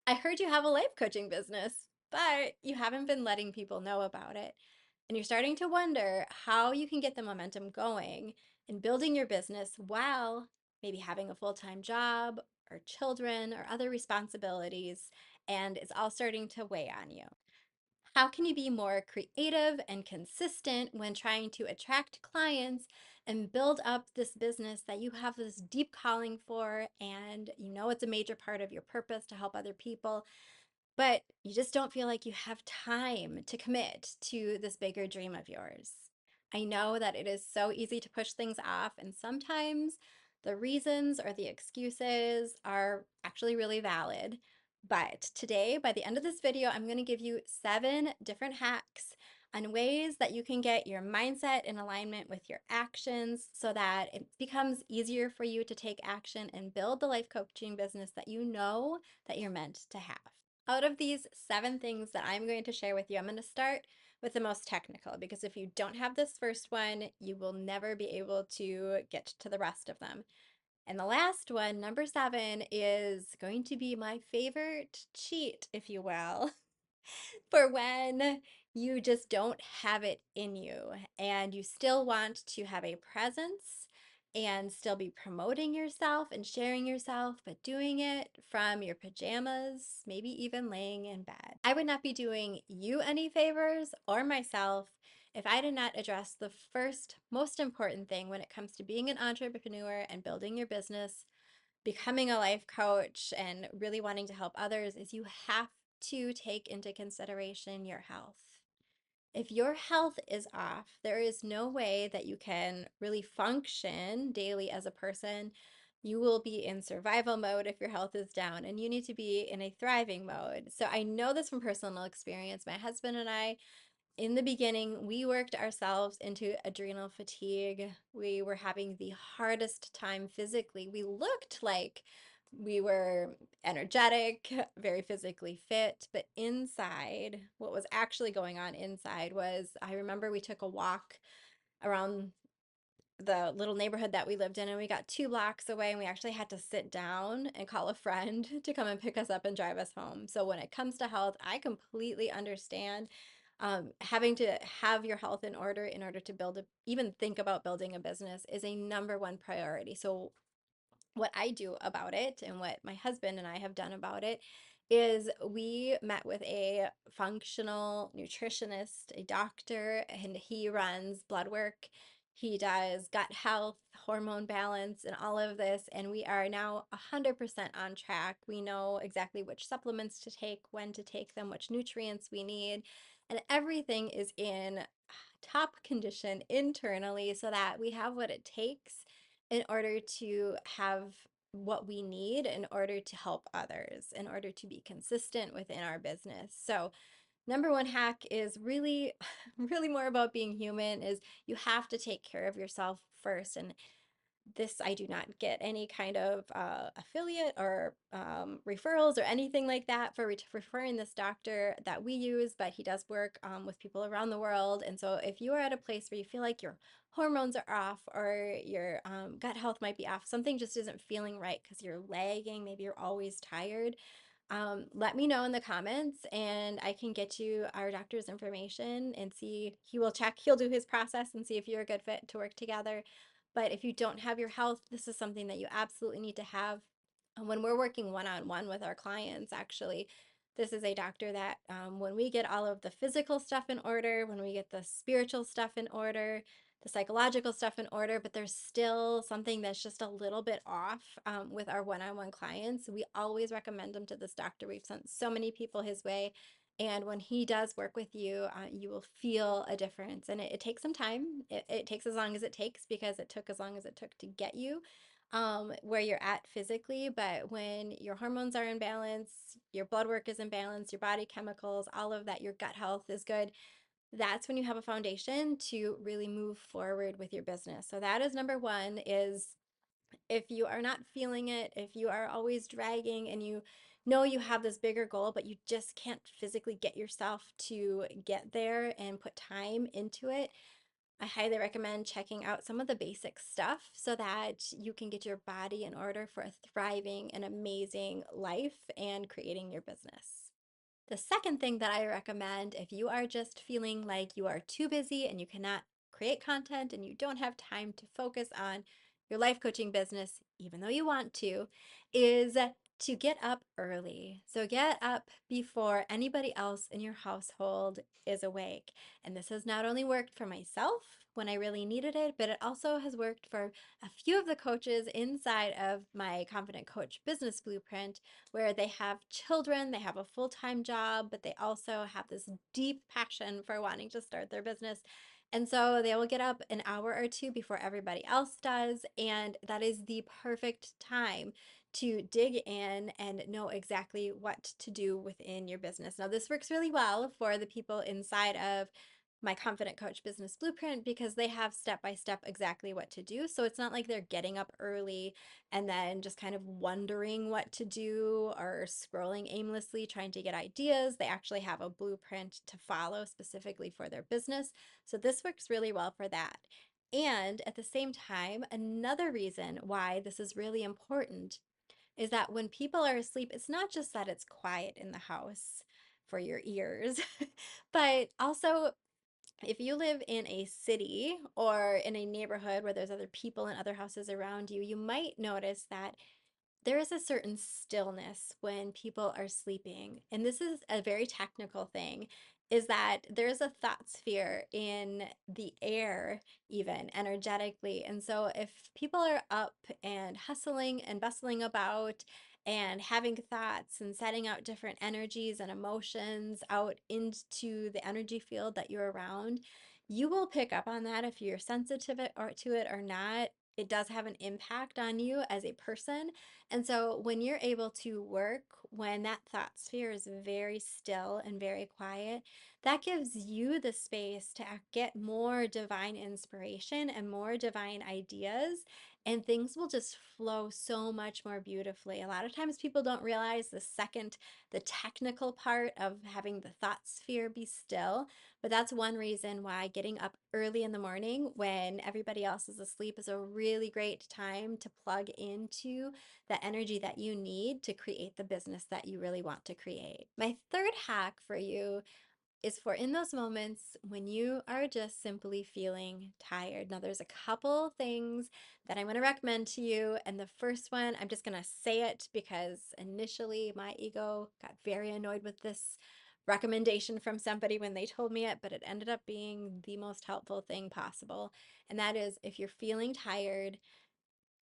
I heard you have a life coaching business, but you haven't been letting people know about it. And you're starting to wonder how you can get the momentum going in building your business while maybe having a full-time job or children or other responsibilities, and it's all starting to weigh on you. How can you be more creative and consistent when trying to attract clients and build up this business that you have this deep calling for and you know it's a major part of your purpose to help other people, but you just don't feel like you have time to commit to this bigger dream of yours? I know that it is so easy to push things off, and sometimes the reasons or the excuses are actually really valid. But today, by the end of this video, I'm going to give you 7 different hacks on ways that you can get your mindset in alignment with your actions so that it becomes easier for you to take action and build the life coaching business that you know that you're meant to have. Out of these 7 things that I'm going to share with you, I'm going to start with the most technical because if you don't have this first one, you will never be able to get to the rest of them. And the last one, number 7, is going to be my favorite cheat, if you will, for when you just don't have it in you and you still want to have a presence and still be promoting yourself and sharing yourself, but doing it from your pajamas, maybe even laying in bed. I would not be doing you any favors or myself if I did not address the first most important thing when it comes to being an entrepreneur and building your business, becoming a life coach, and really wanting to help others is you have to take into consideration your health. If your health is off, there is no way that you can really function daily as a person. You will be in survival mode if your health is down, and you need to be in a thriving mode. So I know this from personal experience. My husband and I, in the beginning, we worked ourselves into adrenal fatigue. We were having the hardest time physically. We looked like we were energetic, very physically fit, but inside, what was actually going on inside was I remember we took a walk around the little neighborhood that we lived in, and we got 2 blocks away, and we actually had to sit down and call a friend to come and pick us up and drive us home. So when it comes to health, I completely understand having to have your health in order to build a, even think about building a business is a number 1 priority. So what I do about it and what my husband and I have done about it is we met with a functional nutritionist, a doctor, and he runs blood work. He does gut health, hormone balance, and all of this. And we are now 100% on track. We know exactly which supplements to take, when to take them, which nutrients we need, and everything is in top condition internally so that we have what it takes in order to have what we need in order to help others, in order to be consistent within our business. So, number 1 hack is really, really more about being human, is you have to take care of yourself first. And this, I do not get any kind of affiliate or referrals or anything like that for referring this doctor that we use, but he does work with people around the world. And so if you are at a place where you feel like your hormones are off or your gut health might be off, something just isn't feeling right because you're lagging, maybe you're always tired, let me know in the comments and I can get you our doctor's information and see, he will check, he'll do his process and see if you're a good fit to work together. But if you don't have your health, this is something that you absolutely need to have. And when we're working one-on-one with our clients, actually, this is a doctor that when we get all of the physical stuff in order, when we get the spiritual stuff in order, the psychological stuff in order, but there's still something that's just a little bit off with our one-on-one clients, we always recommend them to this doctor. We've sent so many people his way. And when he does work with you, you will feel a difference. And it takes some time. It takes as long as it takes because it took as long as it took to get you where you're at physically. But when your hormones are in balance, your blood work is in balance, your body chemicals, all of that, your gut health is good, that's when you have a foundation to really move forward with your business. So that is number 1, is if you are not feeling it, if you are always dragging and you know you have this bigger goal, but you just can't physically get yourself to get there and put time into it, I highly recommend checking out some of the basic stuff so that you can get your body in order for a thriving and amazing life and creating your business. The second thing that I recommend, if you are just feeling like you are too busy and you cannot create content and you don't have time to focus on your life coaching business, even though you want to, is to get up early. So get up before anybody else in your household is awake. And this has not only worked for myself when I really needed it, but it also has worked for a few of the coaches inside of my Confident Coach Business Blueprint, where they have children, they have a full-time job, but they also have this deep passion for wanting to start their business. And so they will get up an hour or two before everybody else does, and that is the perfect time to dig in and know exactly what to do within your business. Now, this works really well for the people inside of my Confident Coach Business Blueprint because they have step by step exactly what to do. So it's not like they're getting up early and then just kind of wondering what to do or scrolling aimlessly trying to get ideas. They actually have a blueprint to follow specifically for their business. So this works really well for that. And at the same time, another reason why this is really important is that when people are asleep, it's not just that it's quiet in the house for your ears, but also if you live in a city or in a neighborhood where there's other people and other houses around you, you might notice that there is a certain stillness when people are sleeping. And this is a very technical thing, is that there's a thought sphere in the air, even energetically. And so if people are up and hustling and bustling about and having thoughts and setting out different energies and emotions out into the energy field that you're around, you will pick up on that if you're sensitive to it or not. It does have an impact on you as a person. And so when you're able to work when that thought sphere is very still and very quiet, that gives you the space to get more divine inspiration and more divine ideas, and things will just flow so much more beautifully. A lot of times people don't realize the technical part of having the thought sphere be still, but that's one reason why getting up early in the morning when everybody else is asleep is a really great time to plug into the energy that you need to create the business that you really want to create. My third hack for you is for in those moments when you are just simply feeling tired. Now, there's a couple things that I'm going to recommend to you. And the first one, I'm just going to say it because initially my ego got very annoyed with this recommendation from somebody when they told me it, but it ended up being the most helpful thing possible. And that is if you're feeling tired,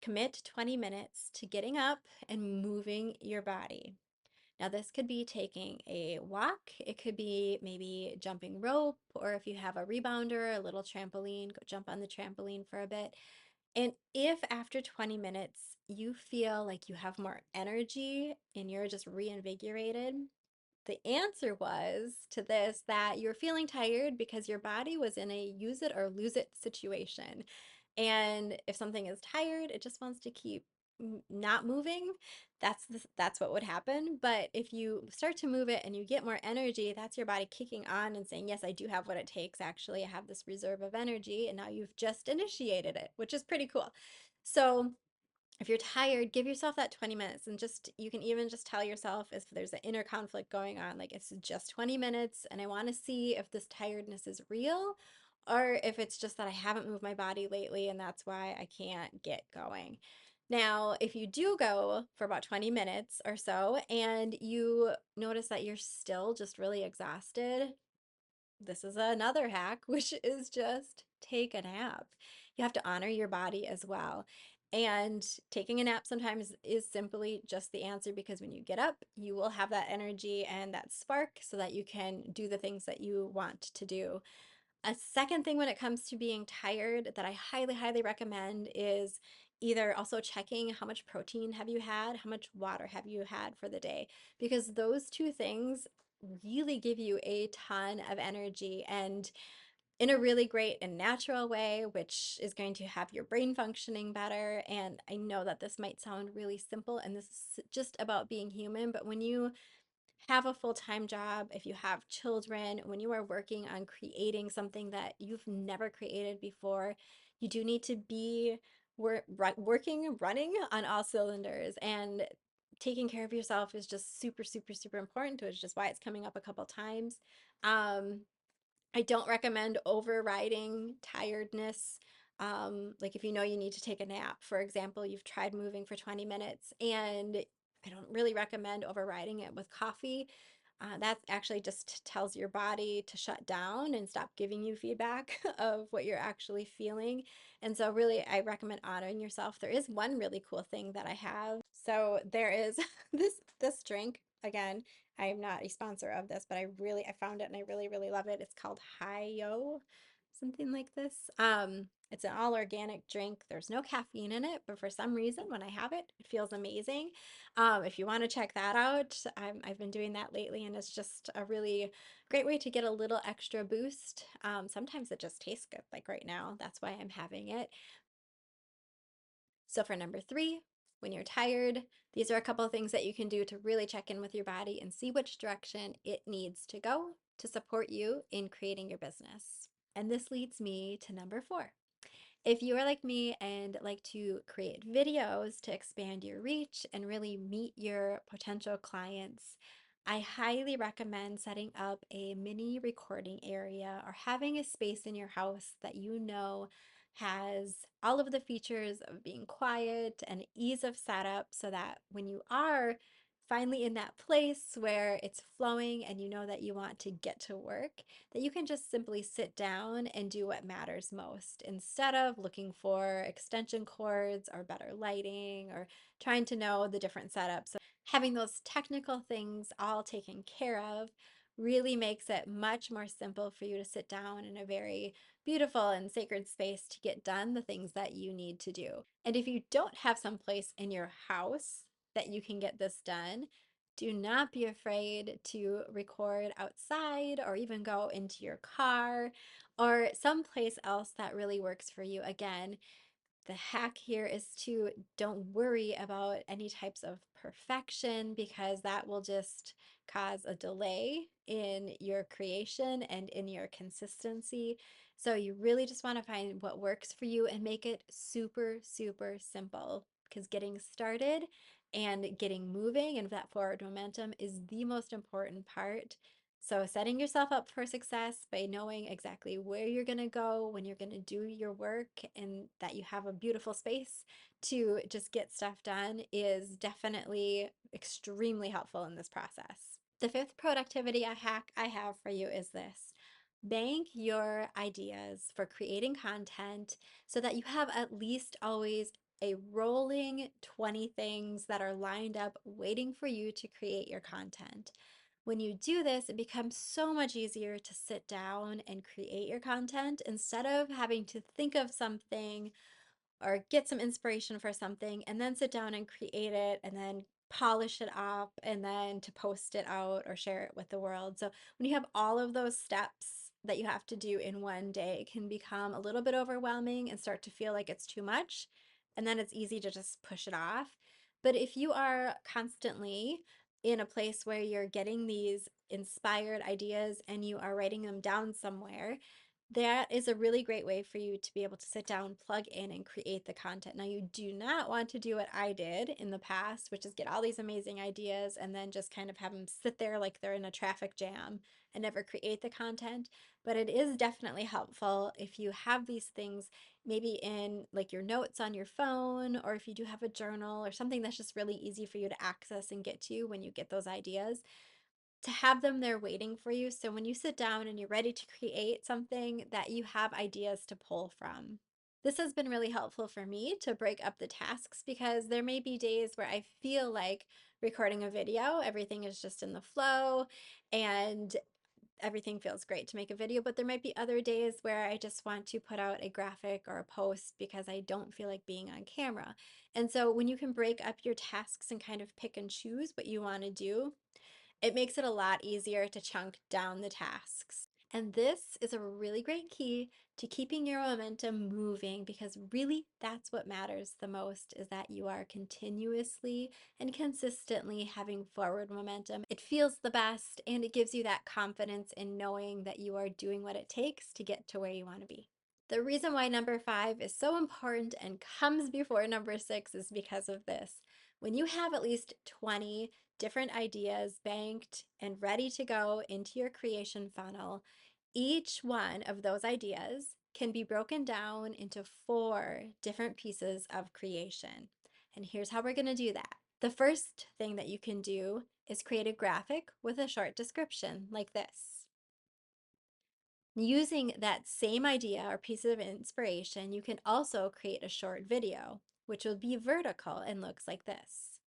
commit 20 minutes to getting up and moving your body. Now, this could be taking a walk, it could be maybe jumping rope, or if you have a rebounder, a little trampoline, go jump on the trampoline for a bit. And if after 20 minutes you feel like you have more energy and you're just reinvigorated, the answer was to this that you're feeling tired because your body was in a use it or lose it situation. And if something is tired, it just wants to keep not moving. That's what would happen. But if you start to move it and you get more energy, that's your body kicking on and saying, yes, I do have what it takes. Actually, I have this reserve of energy, and now you've just initiated it, which is pretty cool. So if you're tired, give yourself that 20 minutes, and just you can even just tell yourself if there's an inner conflict going on, like it's just 20 minutes and I want to see if this tiredness is real or if it's just that I haven't moved my body lately and that's why I can't get going. Now, if you do go for about 20 minutes or so and you notice that you're still just really exhausted, this is another hack, which is just take a nap. You have to honor your body as well. And taking a nap sometimes is simply just the answer because when you get up, you will have that energy and that spark so that you can do the things that you want to do. A second thing when it comes to being tired that I highly, highly recommend is either also checking how much protein have you had, how much water have you had for the day, because those two things really give you a ton of energy and in a really great and natural way, which is going to have your brain functioning better. And I know that this might sound really simple and this is just about being human, but when you have a full-time job, if you have children, when you are working on creating something that you've never created before, you do need to be working, running on all cylinders. And taking care of yourself is just super, super, super important, which is just why it's coming up a couple times. Um, I don't recommend overriding tiredness. Like if you know you need to take a nap, for example, you've tried moving for 20 minutes, and I don't really recommend overriding it with coffee. That actually just tells your body to shut down and stop giving you feedback of what you're actually feeling. And so really, I recommend honoring yourself. There is one really cool thing that I have. So there is this drink. Again, I am not a sponsor of this, but I found it and I really, really love it. It's called Hi-Yo, something like this. It's an all organic drink. There's no caffeine in it, but for some reason, when I have it, it feels amazing. If you want to check that out, I've been doing that lately, and it's just a really great way to get a little extra boost. Sometimes it just tastes good, like right now. That's why I'm having it. So for number three, when you're tired, these are a couple of things that you can do to really check in with your body and see which direction it needs to go to support you in creating your business. And this leads me to number four. If you are like me and like to create videos to expand your reach and really meet your potential clients, I highly recommend setting up a mini recording area or having a space in your house that you know has all of the features of being quiet and ease of setup so that when you are finally in that place where it's flowing and you know that you want to get to work, that you can just simply sit down and do what matters most instead of looking for extension cords or better lighting or trying to know the different setups. So having those technical things all taken care of really makes it much more simple for you to sit down in a very beautiful and sacred space to get done the things that you need to do. And if you don't have some place in your house that you can get this done, do not be afraid to record outside or even go into your car or someplace else that really works for you. Again, the hack here is to don't worry about any types of perfection because that will just cause a delay in your creation and in your consistency. So you really just want to find what works for you and make it super, super simple because getting started and getting moving and that forward momentum is the most important part. So, setting yourself up for success by knowing exactly where you're going to go when you're going to do your work and that you have a beautiful space to just get stuff done is definitely extremely helpful in this process. The fifth productivity hack I have for you is this. Bank your ideas for creating content so that you have at least always a rolling 20 things that are lined up waiting for you to create your content. When you do this, it becomes so much easier to sit down and create your content instead of having to think of something or get some inspiration for something and then sit down and create it and then polish it up and then to post it out or share it with the world. So when you have all of those steps that you have to do in one day, it can become a little bit overwhelming and start to feel like it's too much. And then it's easy to just push it off. But if you are constantly in a place where you're getting these inspired ideas and you are writing them down somewhere, that is a really great way for you to be able to sit down, plug in, and create the content. Now, you do not want to do what I did in the past, which is get all these amazing ideas and then just kind of have them sit there like they're in a traffic jam and never create the content. But it is definitely helpful if you have these things maybe in like your notes on your phone, or if you do have a journal or something that's just really easy for you to access and get to when you get those ideas, to have them there waiting for you. So when you sit down and you're ready to create something, that you have ideas to pull from. This has been really helpful for me to break up the tasks because there may be days where I feel like recording a video, everything is just in the flow and everything feels great to make a video, but there might be other days where I just want to put out a graphic or a post because I don't feel like being on camera. And so when you can break up your tasks and kind of pick and choose what you want to do, it makes it a lot easier to chunk down the tasks. And this is a really great key to keeping your momentum moving because really that's what matters the most is that you are continuously and consistently having forward momentum. It feels the best and it gives you that confidence in knowing that you are doing what it takes to get to where you want to be. The reason why number 5 is so important and comes before number 6 is because of this. When you have at least 20 different ideas banked and ready to go into your creation funnel, each one of those ideas can be broken down into 4 different pieces of creation. And here's how we're going to do that. The first thing that you can do is create a graphic with a short description like this. Using that same idea or piece of inspiration, you can also create a short video, which will be vertical and looks like this.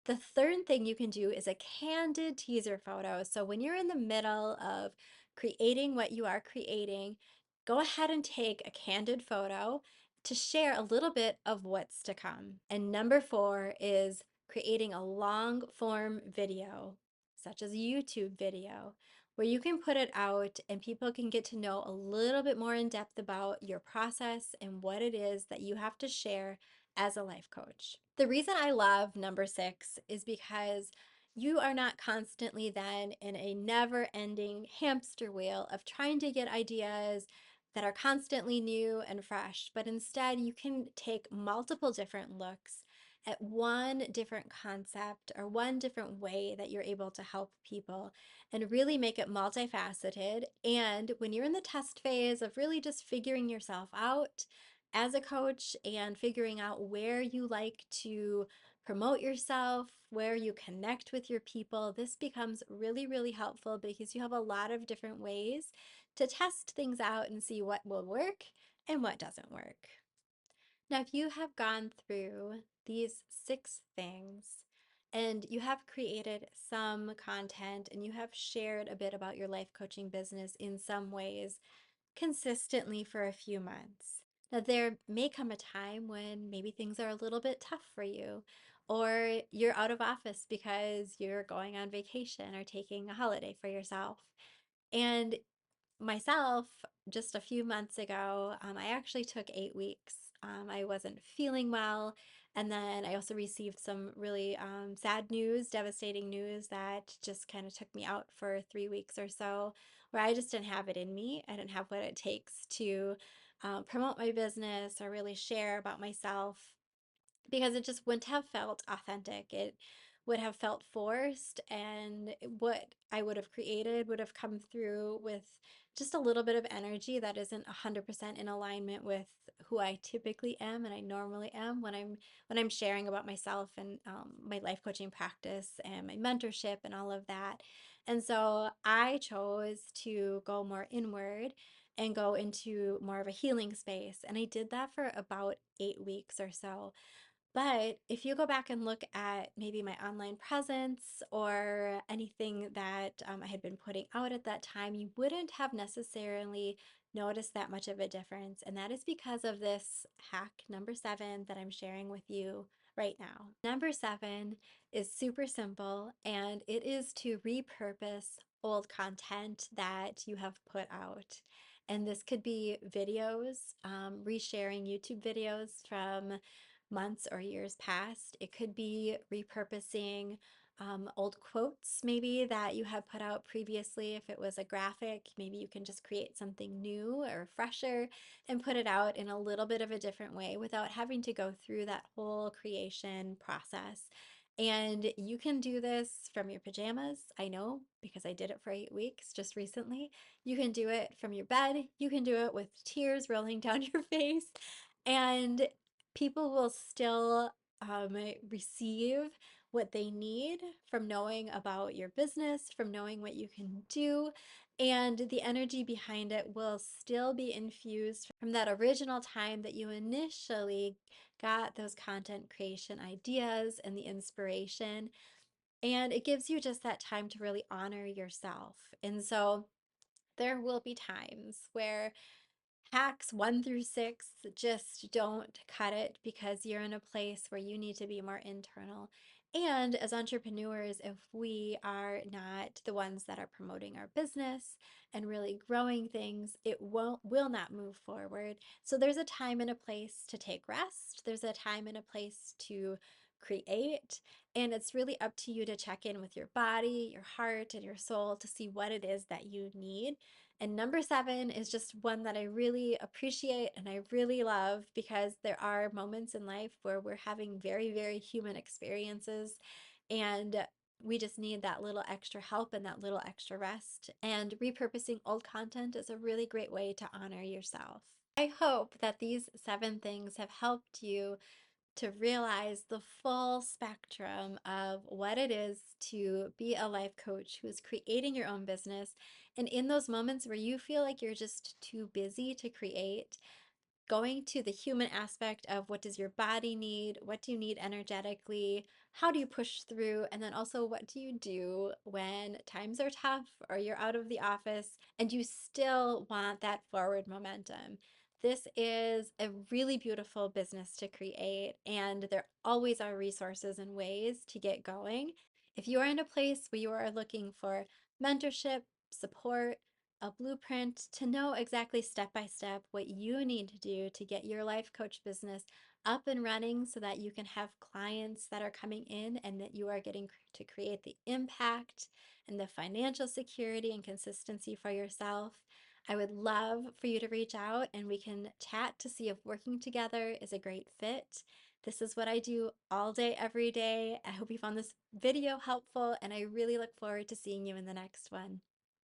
The third thing you can do is a candid teaser photo. So when you're in the middle of creating what you are creating, go ahead and take a candid photo to share a little bit of what's to come. And number 4 is creating a long form video, such as a YouTube video, where you can put it out and people can get to know a little bit more in depth about your process and what it is that you have to share as a life coach. The reason I love number 6 is because you are not constantly then in a never ending hamster wheel of trying to get ideas that are constantly new and fresh, but instead you can take multiple different looks at one different concept or one different way that you're able to help people and really make it multifaceted. And when you're in the test phase of really just figuring yourself out, as a coach and figuring out where you like to promote yourself, where you connect with your people, this becomes really, really helpful because you have a lot of different ways to test things out and see what will work and what doesn't work. Now, if you have gone through these 6 things and you have created some content and you have shared a bit about your life coaching business in some ways, consistently for a few months. Now, there may come a time when maybe things are a little bit tough for you, or you're out of office because you're going on vacation or taking a holiday for yourself. And myself, just a few months ago, I actually took 8 weeks. I wasn't feeling well. And then I also received some really sad news, devastating news that just kind of took me out for 3 weeks or so, where I just didn't have it in me. I didn't have what it takes to promote my business or really share about myself because it just wouldn't have felt authentic. It would have felt forced, and what I would have created would have come through with just a little bit of energy that isn't 100% in alignment with who I typically am and I normally am when I'm sharing about myself and my life coaching practice and my mentorship and all of that. And so I chose to go more inward and go into more of a healing space. And I did that for about 8 weeks or so. But if you go back and look at maybe my online presence or anything that I had been putting out at that time, you wouldn't have necessarily noticed that much of a difference. And that is because of this hack number 7 that I'm sharing with you right now. Number 7 is super simple and it is to repurpose old content that you have put out. And this could be videos, resharing YouTube videos from months or years past. It could be repurposing old quotes maybe that you have put out previously. If it was a graphic, maybe you can just create something new or fresher and put it out in a little bit of a different way without having to go through that whole creation process. And you can do this from your pajamas. I know because I did it for 8 weeks just recently. You can do it from your bed. You can do it with tears rolling down your face. And people will still receive what they need from knowing about your business, from knowing what you can do, and the energy behind it will still be infused from that original time that you initially got those content creation ideas and the inspiration. And it gives you just that time to really honor yourself. And so there will be times where hacks 1 through 6 just don't cut it because you're in a place where you need to be more internal And as entrepreneurs, if we are not the ones that are promoting our business and really growing things, it won't will not move forward. So there's a time and a place to take rest. There's a time and a place to create, and it's really up to you to check in with your body, your heart, and your soul to see what it is that you need. And number 7 is just one that I really appreciate and I really love because there are moments in life where we're having very, very human experiences and we just need that little extra help and that little extra rest. And repurposing old content is a really great way to honor yourself. I hope that these 7 things have helped you to realize the full spectrum of what it is to be a life coach who's creating your own business. And in those moments where you feel like you're just too busy to create, going to the human aspect of what does your body need, what do you need energetically, how do you push through, and then also what do you do when times are tough or you're out of the office and you still want that forward momentum. This is a really beautiful business to create, and there always are resources and ways to get going. If you are in a place where you are looking for mentorship, support, a blueprint to know exactly step by step what you need to do to get your life coach business up and running so that you can have clients that are coming in and that you are getting to create the impact and the financial security and consistency for yourself. I would love for you to reach out and we can chat to see if working together is a great fit. This is what I do all day, every day. I hope you found this video helpful, and I really look forward to seeing you in the next one.